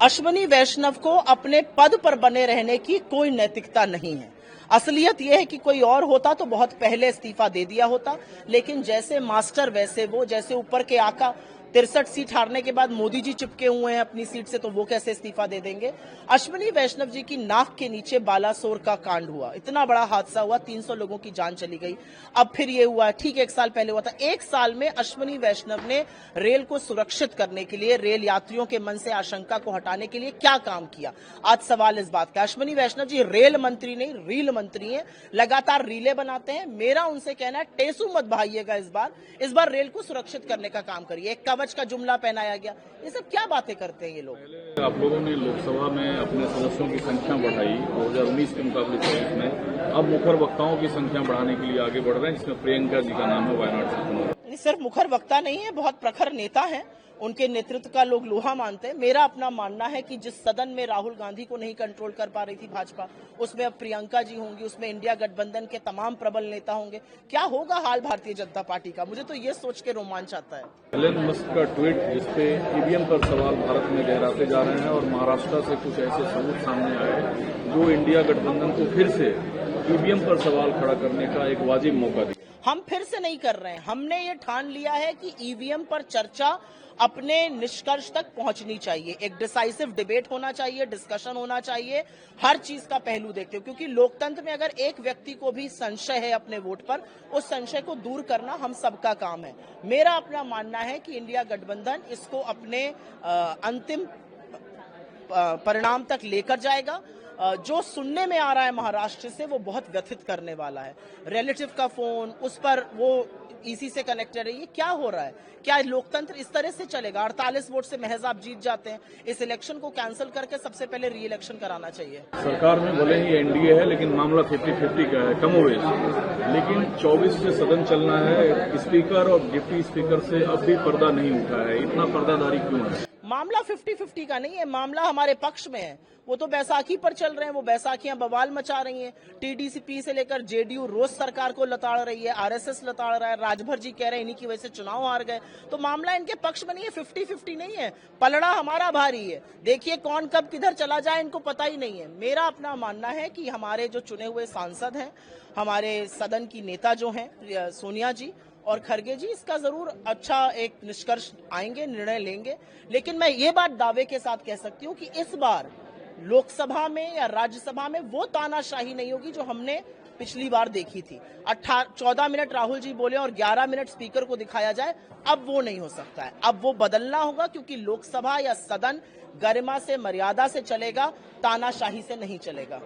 अश्विनी वैष्णव को अपने पद पर बने रहने की कोई नैतिकता नहीं है। असलियत यह है कि कोई और होता तो बहुत पहले इस्तीफा दे दिया होता, लेकिन जैसे मास्टर वैसे वो, जैसे ऊपर के आका 63 सीट हारने के बाद मोदी जी चिपके हुए हैं अपनी सीट से, तो वो कैसे इस्तीफा दे देंगे। अश्विनी वैष्णव जी की नाक के नीचे बालासोर का कांड हुआ, इतना बड़ा हादसा हुआ, 300 लोगों की जान चली गई। अब फिर ये हुआ, ठीक 1 साल पहले हुआ था। 1 साल में अश्विनी वैष्णव ने रेल को सुरक्षित करने के लिए, रेल यात्रियों के मन से आशंका को हटाने के लिए क्या काम किया। आज सवाल इस बात का। अश्विनी वैष्णव जी रेल मंत्री नहीं, रील मंत्री हैं, लगातार रीलें बनाते हैं। मेरा उनसे कहना है, टेसू मत बहाइएगा इस बार रेल को सुरक्षित करने का काम करिए। एक कवच का जुमला पहनाया गया, ये सब क्या बातें करते हैं ये लोग। पहले आप लोगों ने लोकसभा में अपने सदस्यों की संख्या बढ़ाई 2019 के मुकाबले 24 में, अब मुखर वक्ताओं की संख्या बढ़ाने के लिए आगे बढ़ रहे हैं, जिसमें प्रियंका जी का नाम है वायनाड से। सिर्फ मुखर वक्ता नहीं है, बहुत प्रखर नेता है, उनके नेतृत्व का लोग लोहा मानते हैं। मेरा अपना मानना है कि जिस सदन में राहुल गांधी को नहीं कंट्रोल कर पा रही थी भाजपा, उसमें अब प्रियंका जी होंगी, उसमें इंडिया गठबंधन के तमाम प्रबल नेता होंगे। क्या होगा हाल भारतीय जनता पार्टी का, मुझे तो ये सोच के रोमांच आता है। एलन मस्क का ट्वीट, जिसपे ईवीएम पर सवाल भारत में गहराते जा रहे हैं और महाराष्ट्र से कुछ ऐसे सबूत सामने आए जो इंडिया गठबंधन को फिर से ईवीएम पर सवाल खड़ा करने का एक वाजिब मौका दिया। हम फिर से नहीं कर रहे हैं, हमने ये ठान लिया है कि ईवीएम पर चर्चा अपने निष्कर्ष तक पहुंचनी चाहिए। एक डिसाइसिव डिबेट होना चाहिए, डिस्कशन होना चाहिए, हर चीज का पहलू देखते हो, क्योंकि लोकतंत्र में अगर एक व्यक्ति को भी संशय है अपने वोट पर, उस संशय को दूर करना हम सबका काम है। मेरा अपना मानना है कि इंडिया गठबंधन इसको अपने अंतिम परिणाम तक लेकर जाएगा। जो सुनने में आ रहा है महाराष्ट्र से, वो बहुत व्यथित करने वाला है। रिलेटिव का फोन, उस पर वो ईसी से कनेक्टेड है। ये क्या हो रहा है? क्या लोकतंत्र इस तरह से चलेगा? 48 वोट से महज आप जीत जाते हैं। इस इलेक्शन को कैंसिल करके सबसे पहले री इलेक्शन कराना चाहिए। सरकार में भले ही एनडीए है, लेकिन मामला 50-50 का है, कमोवेश। लेकिन 24 से सदन चलना है, स्पीकर और डिप्टी स्पीकर से अब भी पर्दा नहीं उठा है। इतना पर्दादारी क्यों है? मामला 50-50 का नहीं है, मामला हमारे पक्ष में है। वो तो बैसाखी पर चल रहे हैं, वो बैसाखियां बवाल मचा रही हैं। टीडीसीपी से लेकर जेडीयू रोज सरकार को लताड़ रही है, आरएसएस लताड़ रहा है, राजभर जी कह रहे हैं इन्हीं की वजह से चुनाव हार गए। तो मामला इनके पक्ष में नहीं है, 50-50 नहीं है। पलड़ा हमारा भारी है। देखिए कौन कब किधर चला जाए इनको पता ही नहीं है। मेरा अपना मानना है कि हमारे जो चुने हुए सांसद हैं, हमारे सदन की नेता जो हैं सोनिया जी और खरगे जी, इसका जरूर अच्छा एक निष्कर्ष आएंगे, निर्णय लेंगे। लेकिन मैं ये बात दावे के साथ कह सकती हूँ कि इस बार लोकसभा में या राज्यसभा में वो तानाशाही नहीं होगी जो हमने पिछली बार देखी थी। 14 मिनट राहुल जी बोले और 11 मिनट स्पीकर को दिखाया जाए, अब वो नहीं हो सकता है। अब वो बदलना होगा, क्योंकि लोकसभा या सदन गरिमा से, मर्यादा से चलेगा, तानाशाही से नहीं चलेगा।